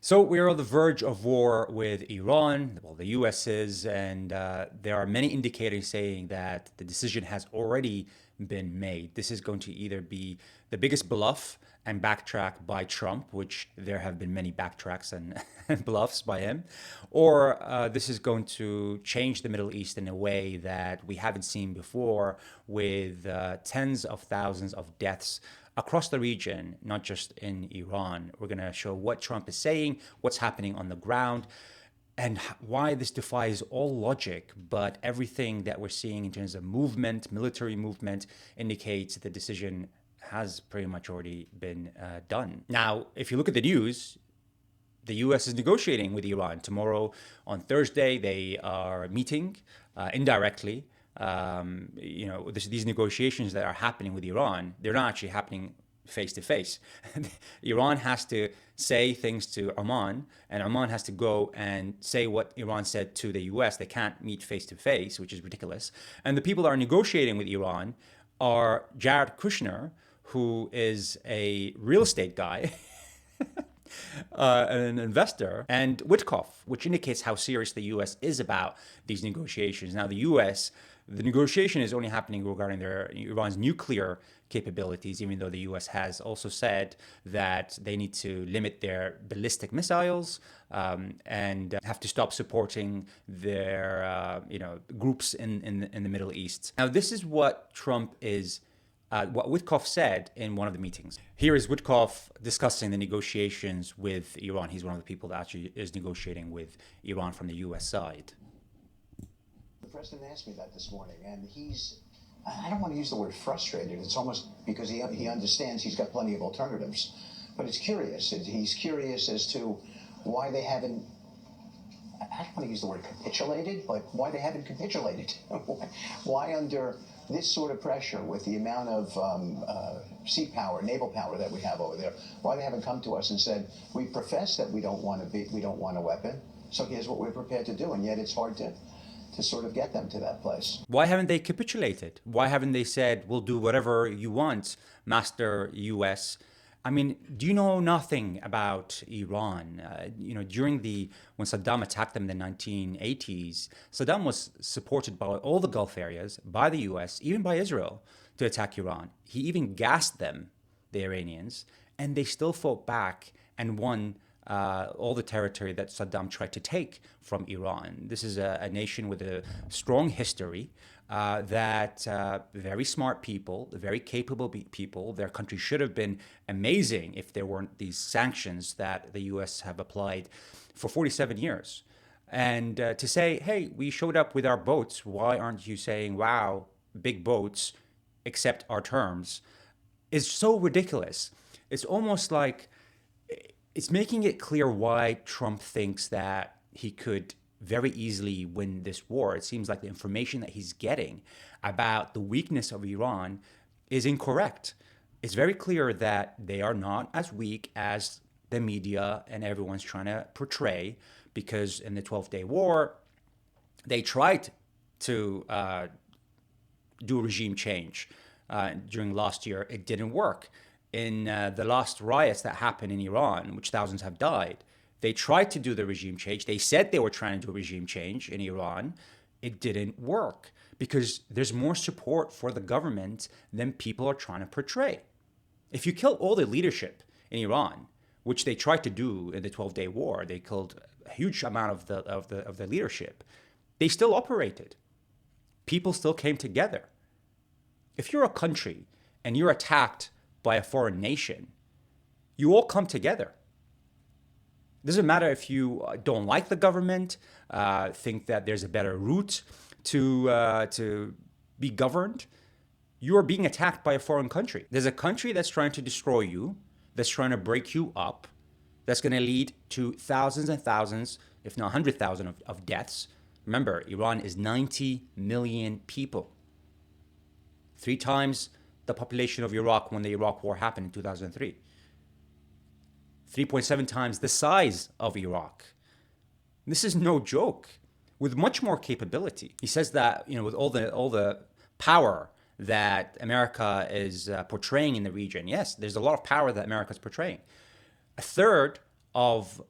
So we are on the verge of war with Iran. Well, the US is, and there are many indicators saying that the decision has already been made. This is going to either be the biggest bluff and backtrack by Trump, which there have been many backtracks and, and bluffs by him, or this is going to change the Middle East in a way that we haven't seen before, with tens of thousands of deaths across the region, not just in Iran. We're going to show what Trump is saying, what's happening on the ground, and why this defies all logic. But everything that we're seeing in terms of movement, military movement, indicates the decision has pretty much already been done. Now, if you look at the news, the US is negotiating with Iran. Tomorrow, on Thursday, they are meeting indirectly. These negotiations that are happening with Iran, they're not actually happening face to face. Iran has to say things to Oman, and Oman has to go and say what Iran said to the US. They can't meet face to face, which is ridiculous. And the people that are negotiating with Iran are Jared Kushner, who is a real estate guy. An investor, and Witkoff, which indicates how serious the U.S. is about these negotiations. Now, the negotiation is only happening regarding Iran's nuclear capabilities, even though the U.S. has also said that they need to limit their ballistic missiles and have to stop supporting their groups in the Middle East. Now, this is what Trump is. What Witkoff said in one of the meetings. Here is Witkoff discussing the negotiations with Iran. He's one of the people that actually is negotiating with Iran from the U.S. side. The president asked me that this morning, and I don't want to use the word frustrated. It's almost because he understands he's got plenty of alternatives. But it's curious. He's curious as to why they haven't, I don't want to use the word capitulated, but why they haven't capitulated. Why under this sort of pressure, with the amount of sea power, naval power that we have over there, why they haven't come to us and said, we profess that we don't want a weapon, so here's what we're prepared to do. And yet it's hard to sort of get them to that place. Why haven't they capitulated? Why haven't they said, we'll do whatever you want, Master US? I mean, do you know nothing about Iran? When Saddam attacked them in the 1980s, Saddam was supported by all the Gulf areas, by the US, even by Israel, to attack Iran. He even gassed them, the Iranians, and they still fought back and won all the territory that Saddam tried to take from Iran. This is a nation with a strong history, that very smart people, very capable people. Their country should have been amazing if there weren't these sanctions that the US have applied for 47 years. And to say, hey, we showed up with our boats, why aren't you saying, wow, big boats, accept our terms, is so ridiculous. It's almost like it's making it clear why Trump thinks that he could very easily win this war. It seems like the information that he's getting about the weakness of Iran is incorrect. It's very clear that they are not as weak as the media and everyone's trying to portray, because in the 12-day war, they tried to do a regime change during last year. It didn't work. In the last riots that happened in Iran, which thousands have died, they tried to do the regime change. They said they were trying to do a regime change in Iran. It didn't work because there's more support for the government than people are trying to portray. If you kill all the leadership in Iran, which they tried to do in the 12-day war, they killed a huge amount of the leadership. They still operated. People still came together. If you're a country and you're attacked by a foreign nation, you all come together. Doesn't matter if you don't like the government, think that there's a better route to be governed. You are being attacked by a foreign country. There's a country that's trying to destroy you, that's trying to break you up, that's going to lead to thousands and thousands, if not 100,000 of deaths. Remember, Iran is 90 million people. 3 times the population of Iraq when the Iraq War happened in 2003. 3.7 times the size of Iraq. This is no joke, with much more capability. He says that, with all the power that America is portraying in the region, yes, there's a lot of power that America is portraying. A third of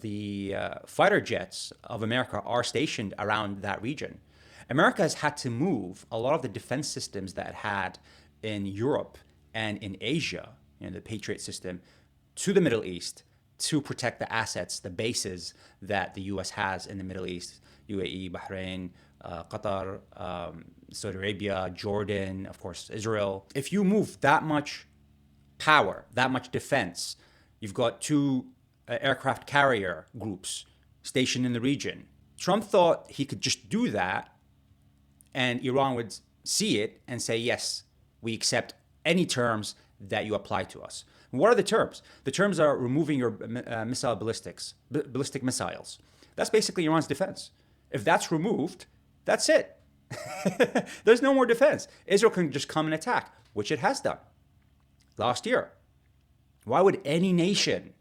the fighter jets of America are stationed around that region. America has had to move a lot of the defense systems that it had in Europe and in Asia, the Patriot system, to the Middle East to protect the assets, the bases that the U.S. has in the Middle East, UAE, Bahrain, Qatar, Saudi Arabia, Jordan, of course, Israel. If you move that much power, that much defense, you've got two aircraft carrier groups stationed in the region. Trump thought he could just do that and Iran would see it and say, yes, we accept any terms that you apply to us. And what are the terms? The terms are removing your ballistic missiles. That's basically Iran's defense. If that's removed, that's it. There's no more defense. Israel can just come and attack, which it has done last year. Why would any nation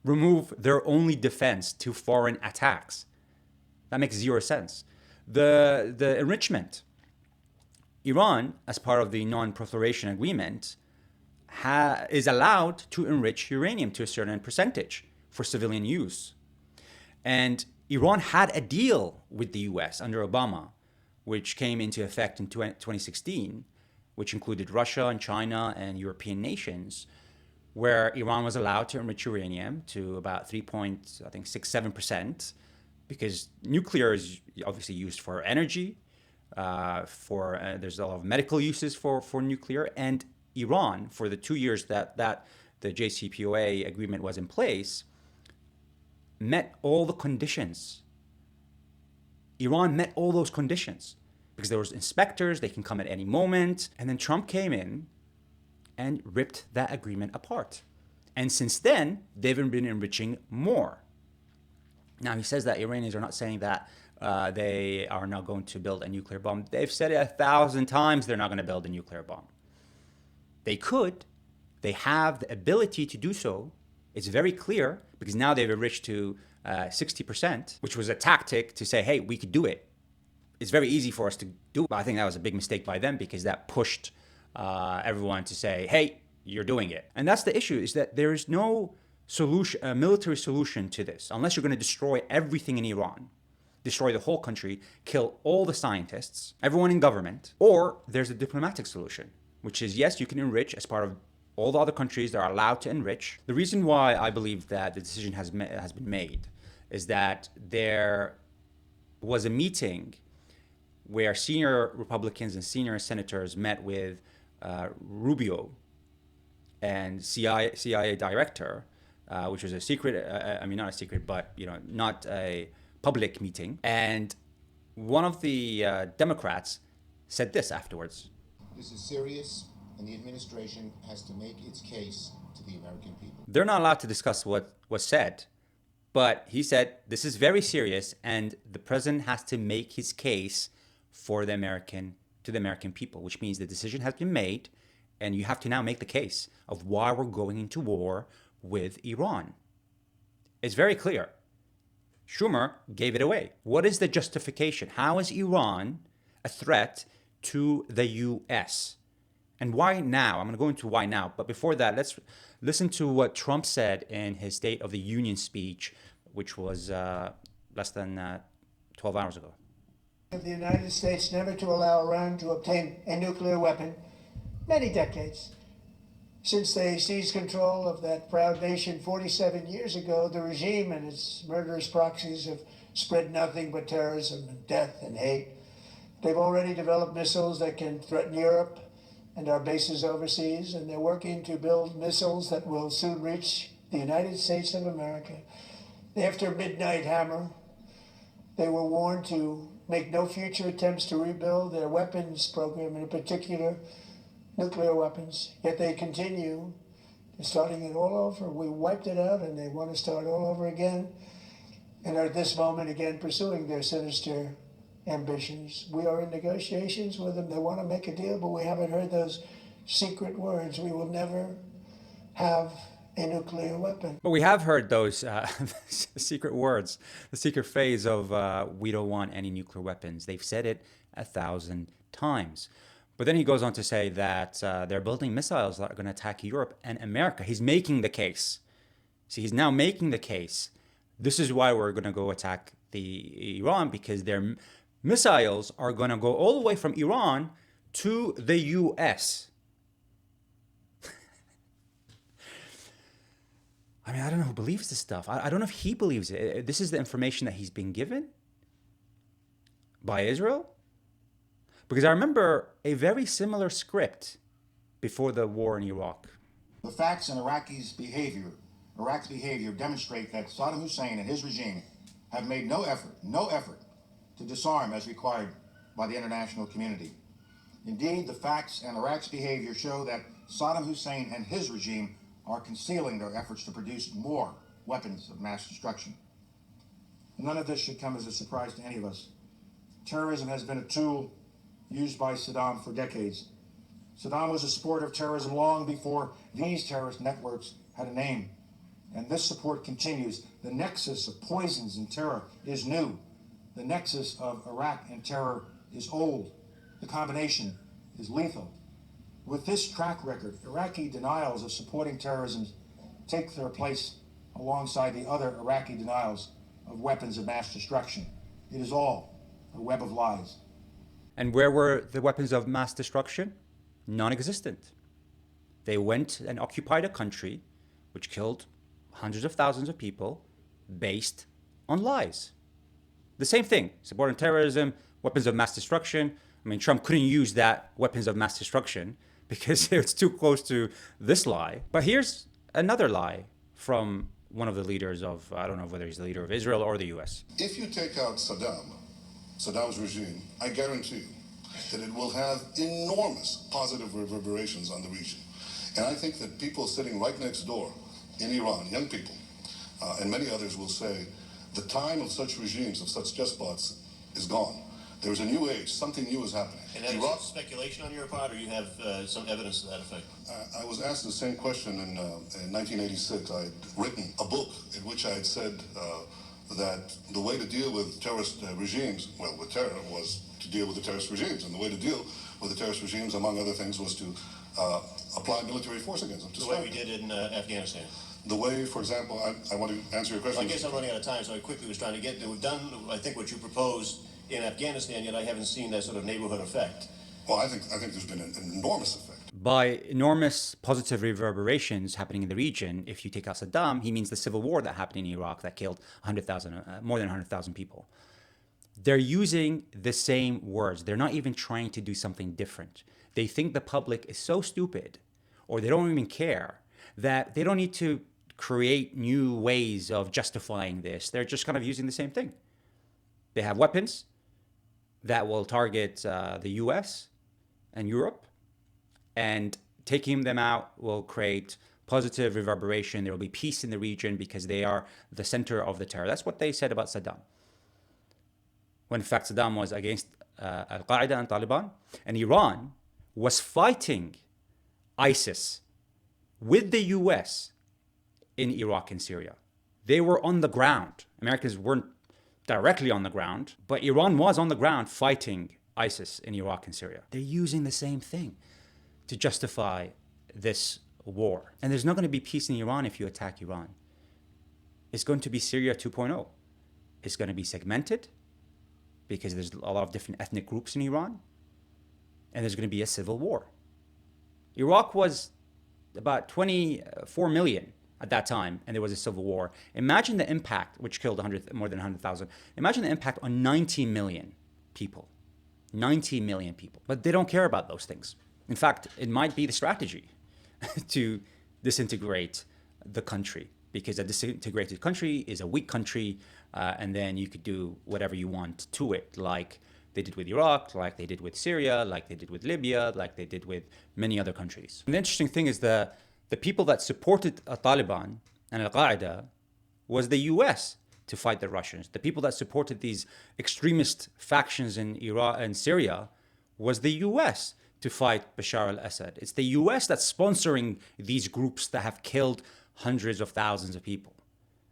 remove their only defense to foreign attacks? That makes zero sense. The enrichment. Iran, as part of the non-proliferation agreement, is allowed to enrich uranium to a certain percentage for civilian use. And Iran had a deal with the US under Obama, which came into effect in 2016, which included Russia and China and European nations, where Iran was allowed to enrich uranium to about 3.67%, because nuclear is obviously used for energy, there's a lot of medical uses for nuclear, and Iran, for the 2 years that the JCPOA agreement was in place, met all the conditions. Iran met all those conditions because there was inspectors, they can come at any moment. And then Trump came in and ripped that agreement apart. And since then, they've been enriching more. Now, he says that Iranians are not saying that they are not going to build a nuclear bomb. They've said it 1,000 times they're not going to build a nuclear bomb. They could. They have the ability to do so. It's very clear because now they've enriched to 60%, which was a tactic to say, hey, we could do it. It's very easy for us to do it. But I think that was a big mistake by them because that pushed everyone to say, hey, you're doing it. And that's the issue, is that there is no solution, a military solution to this, unless you're going to destroy everything in Iran, destroy the whole country, kill all the scientists, everyone in government, or there's a diplomatic solution, which is, yes, you can enrich as part of all the other countries that are allowed to enrich. The reason why I believe that the decision has been made is that there was a meeting where senior Republicans and senior senators met with Rubio and CIA director, which was a secret, not a secret, but not a public meeting. And one of the Democrats said this afterwards. This is serious, and the administration has to make its case to the American people. They're not allowed to discuss what was said, but he said this is very serious, and the president has to make his case for the American people, which means the decision has been made, and you have to now make the case of why we're going into war with Iran. It's very clear. Schumer gave it away. What is the justification? How is Iran a threat to the U.S.? And why now? I'm going to go into why now. But before that, let's listen to what Trump said in his State of the Union speech, which was less than 12 hours ago. Of the United States never to allow Iran to obtain a nuclear weapon, many decades. Since they seized control of that proud nation 47 years ago, the regime and its murderous proxies have spread nothing but terrorism and death and hate. They've already developed missiles that can threaten Europe and our bases overseas, and they're working to build missiles that will soon reach the United States of America. After Midnight Hammer, they were warned to make no future attempts to rebuild their weapons program, in particular nuclear weapons, yet they continue. They're starting it all over. We wiped it out and they want to start all over again, and are at this moment again pursuing their sinister ambitions. We are in negotiations with them. They want to make a deal, but we haven't heard those secret words. We will never have a nuclear weapon. But we have heard those secret words, the secret phase of we don't want any nuclear weapons. They've said it 1,000 times. But then he goes on to say that they're building missiles that are going to attack Europe and America. He's making the case See, he's now making the case. This is why we're going to go attack the Iran, because their missiles are going to go all the way from Iran to the US. I mean, I don't know who believes this stuff. I don't know if he believes it. This is the information that he's been given by Israel. Because I remember a very similar script before the war in Iraq. The facts in Iraq's behavior demonstrate that Saddam Hussein and his regime have made no effort to disarm as required by the international community. Indeed, the facts and Iraq's behavior show that Saddam Hussein and his regime are concealing their efforts to produce more weapons of mass destruction. None of this should come as a surprise to any of us. Terrorism has been a tool used by Saddam for decades. Saddam was a supporter of terrorism long before these terrorist networks had a name. And this support continues. The nexus of poisons and terror is new. The nexus of Iraq and terror is old. The combination is lethal. With this track record, Iraqi denials of supporting terrorism take their place alongside the other Iraqi denials of weapons of mass destruction. It is all a web of lies. And where were the weapons of mass destruction? Non-existent. They went and occupied a country which killed hundreds of thousands of people based on lies. The same thing, supporting terrorism, weapons of mass destruction. I mean, Trump couldn't use that weapons of mass destruction because it's too close to this lie. But here's another lie from one of the leaders of, I don't know whether he's the leader of Israel or the US. If you take out Saddam's regime, I guarantee you that it will have enormous positive reverberations on the region. And I think that people sitting right next door in Iran, young people, and many others will say, the time of such regimes, of such despots, is gone. There's a new age, something new is happening. And that is speculation on your part, or you have some evidence to that effect? I was asked the same question in 1986. I had written a book in which I had said that the way to deal with terrorist regimes, well, with terror, was to deal with the terrorist regimes. And the way to deal with the terrorist regimes, among other things, was to apply military force against them. The way we did in Afghanistan. The way, for example, I want to answer your question. Well, I guess I'm running out of time, so I quickly was trying to get to. We've done, I think, what you proposed in Afghanistan, yet I haven't seen that sort of neighborhood effect. Well, I think there's been an enormous effect. By enormous positive reverberations happening in the region, if you take out Saddam, he means the civil war that happened in Iraq that killed 100,000, more than 100,000 people. They're using the same words. They're not even trying to do something different. They think the public is so stupid, or they don't even care, that they don't need to create new ways of justifying this. They're just kind of using the same thing. They have weapons that will target the US and Europe, and taking them out will create positive reverberation. There will be peace in the region because they are the center of the terror. That's what they said about Saddam. When in fact Saddam was against Al-Qaeda and Taliban, and Iran was fighting ISIS with the US in Iraq and Syria. They were on the ground. Americans weren't directly on the ground, but Iran was on the ground fighting ISIS in Iraq and Syria. They're using the same thing to justify this war. And there's not going to be peace in Iran if you attack Iran. It's going to be Syria 2.0. It's going to be segmented because there's a lot of different ethnic groups in Iran. And there's going to be a civil war. Iraq was about 24 million at that time, and there was a civil war. Imagine the impact, which killed more than 100,000. Imagine the impact on 90 million people. 90 million people. But they don't care about those things. In fact, it might be the strategy to disintegrate the country, because a disintegrated country is a weak country, and then you could do whatever you want to it, like they did with Iraq, like they did with Syria, like they did with Libya, like they did with many other countries. And the interesting thing is the people that supported Taliban and Al-Qaeda was the US to fight the Russians. The people that supported these extremist factions in Iraq and Syria was the US to fight Bashar al-Assad. It's the US that's sponsoring these groups that have killed hundreds of thousands of people.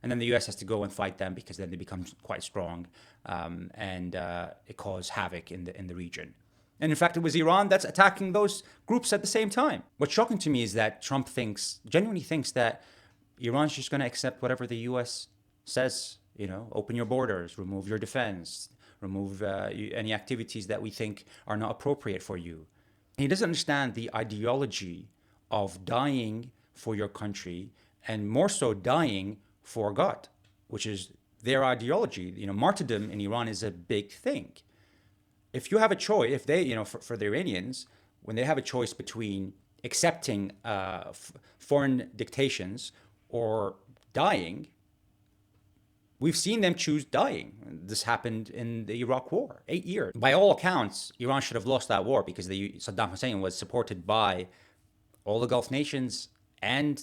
And then the US has to go and fight them because then they become quite strong, and it caused havoc in the region. And in fact, it was Iran that's attacking those groups at the same time. What's shocking to me is that Trump genuinely thinks that Iran's just going to accept whatever the U.S. says, open your borders, remove your defense, remove any activities that we think are not appropriate for you. He doesn't understand the ideology of dying for your country, and more so dying for God, which is their ideology. Martyrdom in Iran is a big thing. If you have a choice, if they, for the Iranians, when they have a choice between accepting foreign dictations or dying, we've seen them choose dying. This happened in the Iraq War, 8 years. By all accounts, Iran should have lost that war because Saddam Hussein was supported by all the Gulf nations and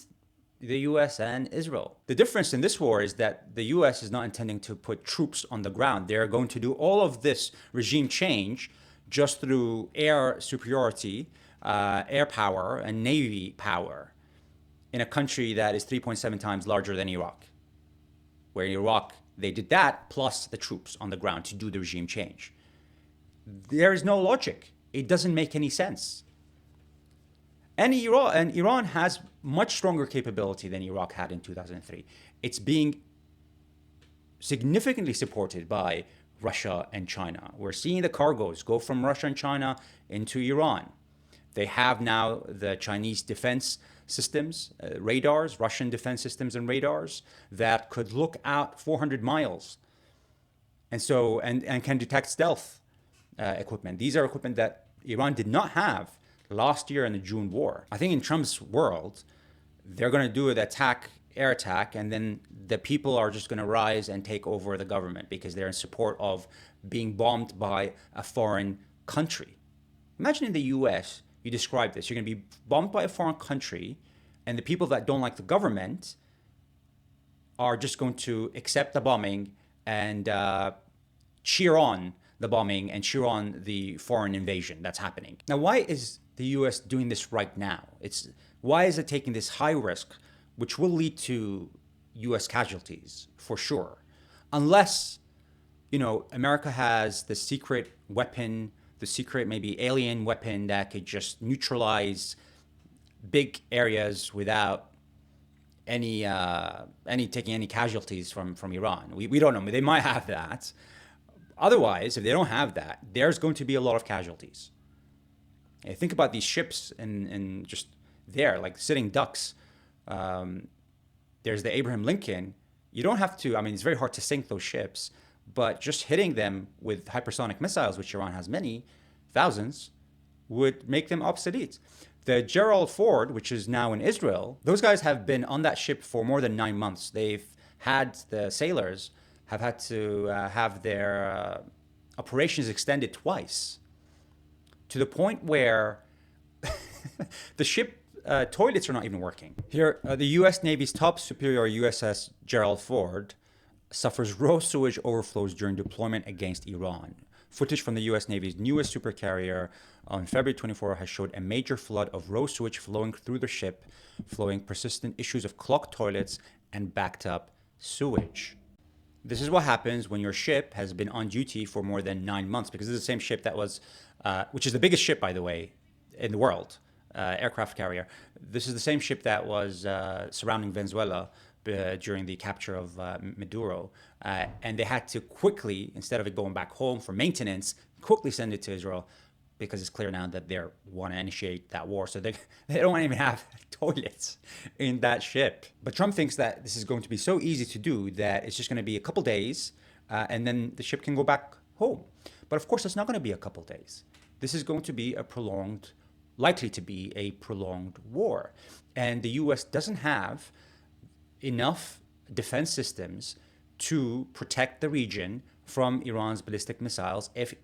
the US and Israel. The difference in this war is that the US is not intending to put troops on the ground. They're going to do all of this regime change just through air superiority, air power, and navy power in a country that is 3.7 times larger than Iraq. Where in Iraq, they did that plus the troops on the ground to do the regime change. There is no logic. It doesn't make any sense. And Iran has much stronger capability than Iraq had in 2003. It's being significantly supported by Russia and China. We're seeing the cargoes go from Russia and China into Iran. They have now the Chinese defense systems, radars, Russian defense systems and radars that could look out 400 miles. And can detect stealth equipment. These are equipment that Iran did not have last year in the June war. I think in Trump's world, they're going to do an air attack, and then the people are just going to rise and take over the government because they're in support of being bombed by a foreign country. Imagine in the US, you describe this. You're going to be bombed by a foreign country, and the people that don't like the government are just going to accept the bombing and cheer on the bombing and cheer on the foreign invasion that's happening. Now, why is the US doing this right now? Why is it taking this high risk, which will lead to US casualties for sure? Unless, America has the secret weapon, the secret maybe alien weapon that could just neutralize big areas without any taking any casualties from Iran. We don't know. They might have that. Otherwise, if they don't have that, there's going to be a lot of casualties. And think about these ships and just there, like sitting ducks. There's the Abraham Lincoln. You don't have to, it's very hard to sink those ships, but just hitting them with hypersonic missiles, which Iran has many, thousands, would make them obsolete. The Gerald Ford, which is now in Israel, those guys have been on that ship for more than 9 months. The sailors have had to have their operations extended twice, to the point where the ship toilets are not even working. Here, the U.S. Navy's top superior USS Gerald Ford suffers raw sewage overflows during deployment against Iran. Footage from the U.S. Navy's newest supercarrier on February 24 has showed a major flood of raw sewage flowing through the ship, flowing persistent issues of clogged toilets and backed up sewage. This is what happens when your ship has been on duty for more than 9 months, because this is the same ship that was, which is the biggest ship, by the way, in the world, aircraft carrier. This is the same ship that was surrounding Venezuela during the capture of Maduro. And they had to quickly, instead of it going back home for maintenance, quickly send it to Israel, because it's clear now that they want to initiate that war. So they don't even have toilets in that ship. But Trump thinks that this is going to be so easy to do that it's just going to be a couple days and then the ship can go back home. But of course, it's not going to be a couple days. This is going to be likely to be a prolonged war. And the US doesn't have enough defense systems to protect the region from Iran's ballistic missiles if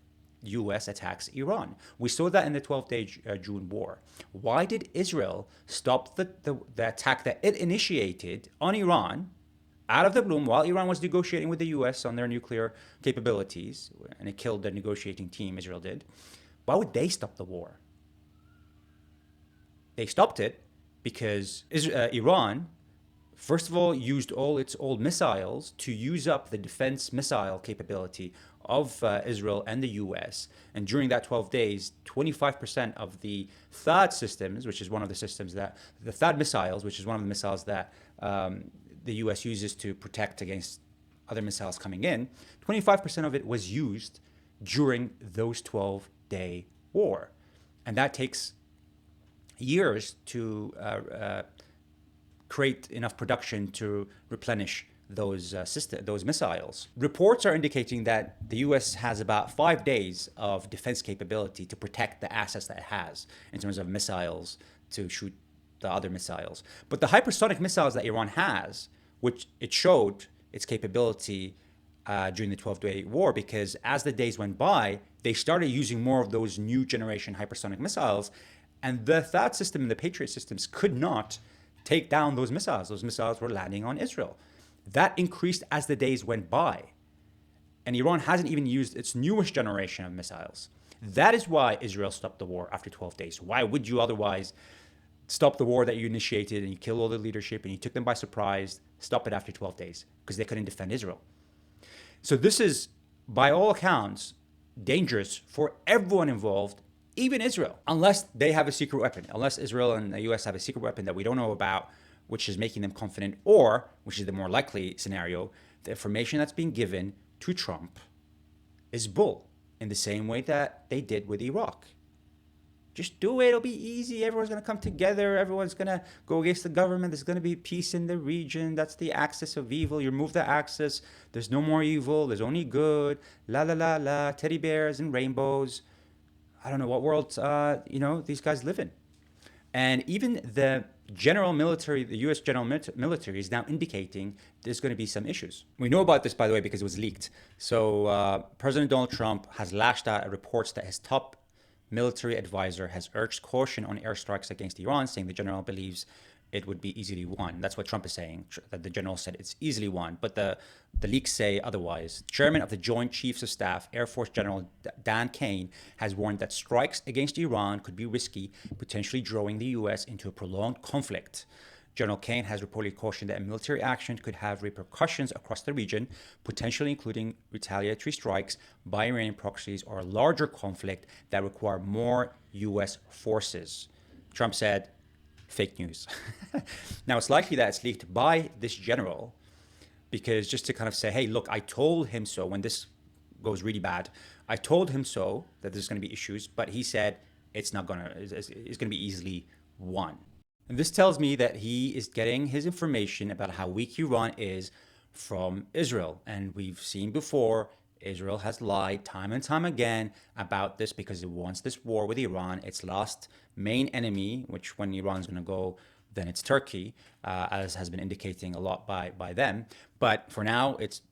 U.S. attacks Iran. We saw that in the 12-day June war. Why did Israel stop the attack that it initiated on Iran out of the blue while Iran was negotiating with the U.S. on their nuclear capabilities, and it killed the negotiating team, Israel did? Why would they stop the war? They stopped it because Iran, first of all, used all its old missiles to use up the defense missile capability of Israel and the US. And during that 12 days, 25% of the THAAD systems, which is one of the systems that, the THAAD missiles, which is one of the missiles that the U.S. uses to protect against other missiles coming in, 25% of it was used during those 12-day war. And that takes years to create enough production to replenish those missiles. Reports are indicating that the U.S. has about 5 days of defense capability to protect the assets that it has in terms of missiles to shoot the other missiles. But the hypersonic missiles that Iran has, which it showed its capability during the 12-day war, because as the days went by, they started using more of those new generation hypersonic missiles, and the THAAD system and the Patriot systems could not take down those missiles. Those missiles were landing on Israel. That increased as the days went by. And Iran hasn't even used its newest generation of missiles. That is why Israel stopped the war after 12 days. Why would you otherwise stop the war that you initiated and you killed all the leadership and you took them by surprise, stop it after 12 days? Because they couldn't defend Israel. So this is, by all accounts, dangerous for everyone involved, even Israel, unless they have a secret weapon, unless Israel and the US have a secret weapon that we don't know about, which is making them confident, or, which is the more likely scenario, the information that's being given to Trump is bull, in the same way that they did with Iraq. Just do it, it'll be easy, everyone's going to come together, everyone's going to go against the government, there's going to be peace in the region, that's the axis of evil, you remove the axis, there's no more evil, there's only good, la la la la, teddy bears and rainbows. I don't know what world, these guys live in. And even the general military, the US general military is now indicating there's going to be some issues. We know about this, by the way, because it was leaked. So President Donald Trump has lashed out at reports that his top military advisor has urged caution on airstrikes against Iran, saying the general believes it would be easily won. That's what Trump is saying, that the general said it's easily won. But the leaks say otherwise. Chairman of the Joint Chiefs of Staff, Air Force General Dan Caine, has warned that strikes against Iran could be risky, potentially drawing the U.S. into a prolonged conflict. General Caine has reportedly cautioned that a military action could have repercussions across the region, potentially including retaliatory strikes by Iranian proxies or a larger conflict that require more U.S. forces. Trump said, fake news. Now, it's likely that it's leaked by this general, because just to kind of say, hey, look, I told him so when this goes really bad. I told him so that there's going to be issues, but he said it's going to be easily won. And this tells me that he is getting his information about how weak Iran is from Israel. And we've seen before, Israel has lied time and time again about this because it wants this war with Iran. Its last main enemy, which when Iran's going to go, then it's Turkey, as has been indicating a lot by them. But for now, it's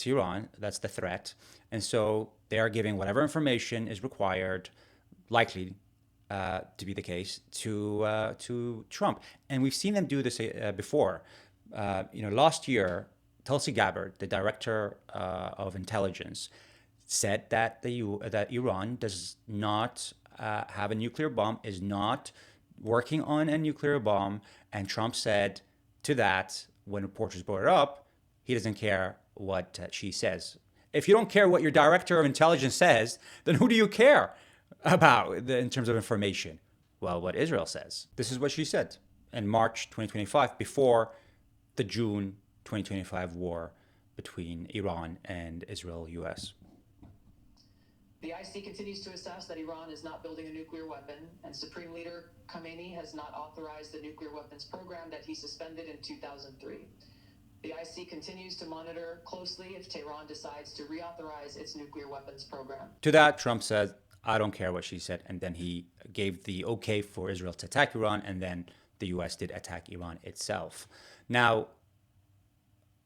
Iran. That's the threat. And so they are giving whatever information is required, likely to be the case, to Trump. And we've seen them do this before. Last year, Tulsi Gabbard, the director of intelligence, said that that Iran does not have a nuclear bomb, is not working on a nuclear bomb. And Trump said to that, when reporters brought it up, he doesn't care what she says. If you don't care what your director of intelligence says, then who do you care about in terms of information? Well, what Israel says. This is what she said in March 2025, before the June 2025 war between Iran and Israel, US. The IC continues to assess that Iran is not building a nuclear weapon, and Supreme Leader Khamenei has not authorized the nuclear weapons program that he suspended in 2003. The IC continues to monitor closely if Tehran decides to reauthorize its nuclear weapons program. To that, Trump said, I don't care what she said, and then he gave the okay for Israel to attack Iran, and then the US did attack Iran itself. Now,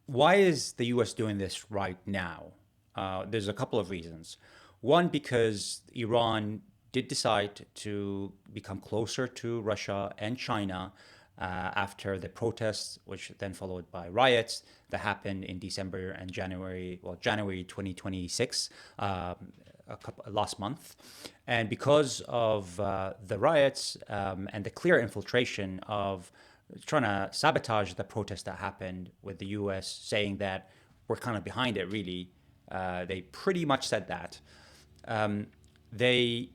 why is the US doing this right now? There's a couple of reasons. One, because Iran did decide to become closer to Russia and China after the protests, which then followed by riots that happened in December and January 2026, last month. And because of the riots and the clear infiltration of trying to sabotage the protest that happened, with the US saying that we're kind of behind it, really. They pretty much said that. They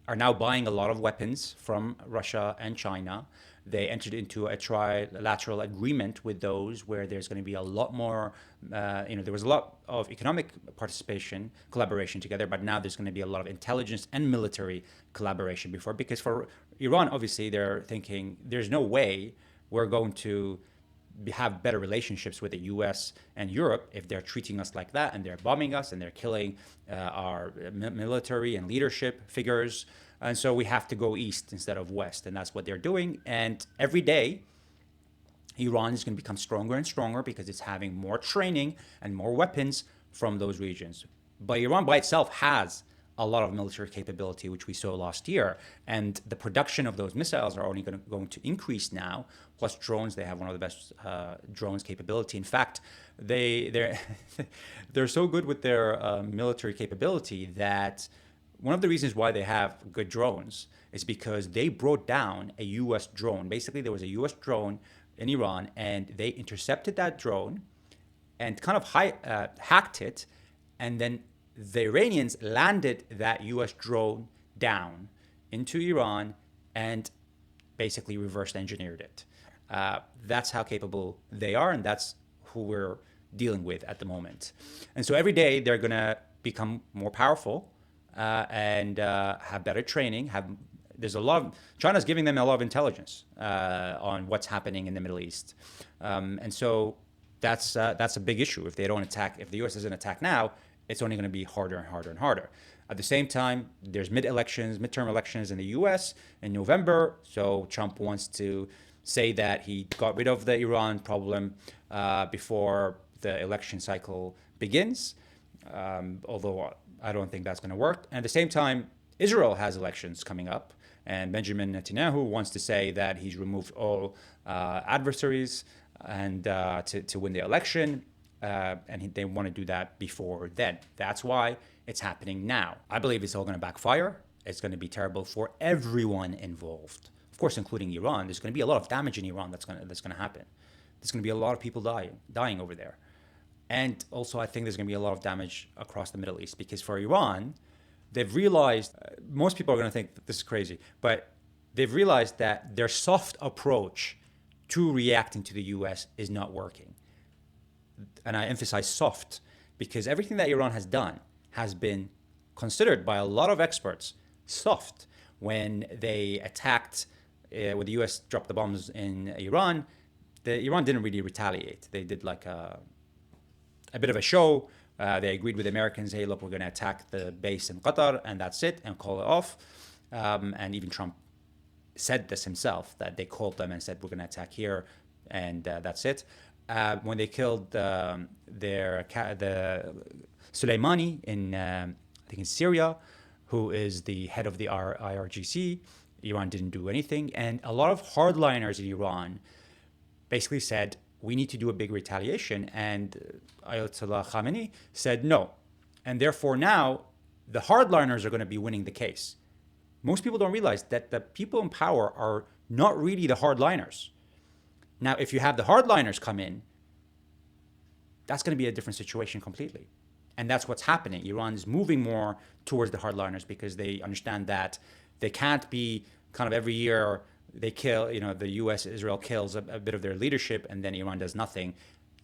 are now buying a lot of weapons from Russia and China. They entered into a trilateral agreement with those where there's going to be a lot more, there was a lot of economic participation, collaboration together, but now there's going to be a lot of intelligence and military collaboration before, because for Iran, obviously, they're thinking there's no way we're going to have better relationships with the US and Europe if they're treating us like that and they're bombing us and they're killing our military and leadership figures. And so we have to go east instead of west, and that's what they're doing. And every day, Iran is going to become stronger and stronger because it's having more training and more weapons from those regions. But Iran by itself has a lot of military capability, which we saw last year. And the production of those missiles are only going to increase now. Plus drones, they have one of the best drones capability. In fact, they're so good with their military capability that one of the reasons why they have good drones is because they brought down a US drone. Basically, there was a US drone in Iran, and they intercepted that drone and kind of hacked it, and then the Iranians landed that US drone down into Iran and basically reverse engineered it. That's how capable they are, and that's who we're dealing with at the moment. And so every day they're going to become more powerful and have better training. China's giving them a lot of intelligence on what's happening in the Middle East. And so that's a big issue. If they don't attack, if the US doesn't attack now, it's only going to be harder and harder and harder. At the same time, there's midterm elections in the US in November. So Trump wants to say that he got rid of the Iran problem before the election cycle begins, although I don't think that's going to work. And at the same time, Israel has elections coming up, and Benjamin Netanyahu wants to say that he's removed all adversaries and to win the election. And they want to do that before then. That's why it's happening now. I believe it's all going to backfire. It's going to be terrible for everyone involved. Of course, including Iran. There's going to be a lot of damage in Iran that's going to happen. There's going to be a lot of people dying over there. And also, I think there's going to be a lot of damage across the Middle East, because for Iran, they've realized, most people are going to think that this is crazy, but they've realized that their soft approach to reacting to the US is not working. And I emphasize soft, because everything that Iran has done has been considered by a lot of experts soft. When they attacked, when the US dropped the bombs in Iran, Iran didn't really retaliate. They did like a bit of a show. They agreed with the Americans, hey, look, we're going to attack the base in Qatar, and that's it, and call it off. And even Trump said this himself, that they called them and said, we're going to attack here, and that's it. When they killed the Soleimani in, I think in Syria, who is the head of the IRGC, Iran didn't do anything. And a lot of hardliners in Iran basically said, we need to do a big retaliation. And Ayatollah Khamenei said no. And therefore now the hardliners are going to be winning the case. Most people don't realize that the people in power are not really the hardliners. Now, if you have the hardliners come in, that's going to be a different situation completely. And that's what's happening. Iran is moving more towards the hardliners because they understand that they can't be kind of every year they kill, the US, Israel kills a bit of their leadership and then Iran does nothing.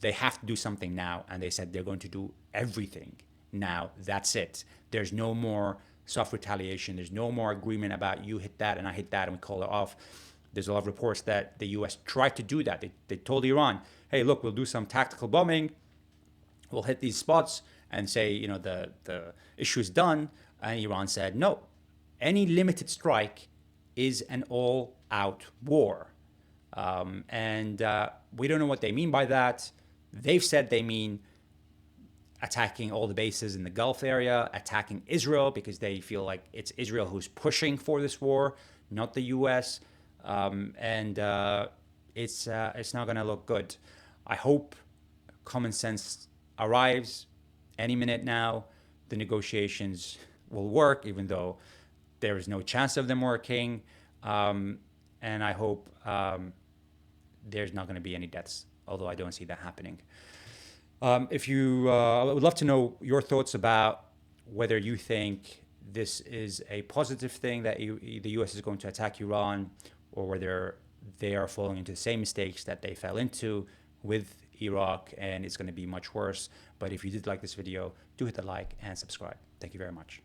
They have to do something now. And they said they're going to do everything now. That's it. There's no more soft retaliation. There's no more agreement about you hit that and I hit that and we call it off. There's a lot of reports that the US tried to do that. They told Iran, hey, look, we'll do some tactical bombing. We'll hit these spots and say, the issue is done. And Iran said, no, any limited strike is an all-out war. And we don't know what they mean by that. They've said they mean attacking all the bases in the Gulf area, attacking Israel because they feel like it's Israel who's pushing for this war, not the US. And it's not going to look good. I hope common sense arrives any minute now. The negotiations will work, even though there is no chance of them working. And I hope there's not going to be any deaths, although I don't see that happening. I would love to know your thoughts about whether you think this is a positive thing that the U.S. is going to attack Iran, or whether they are falling into the same mistakes that they fell into with Iraq, and it's going to be much worse. But if you did like this video, do hit the like and subscribe. Thank you very much.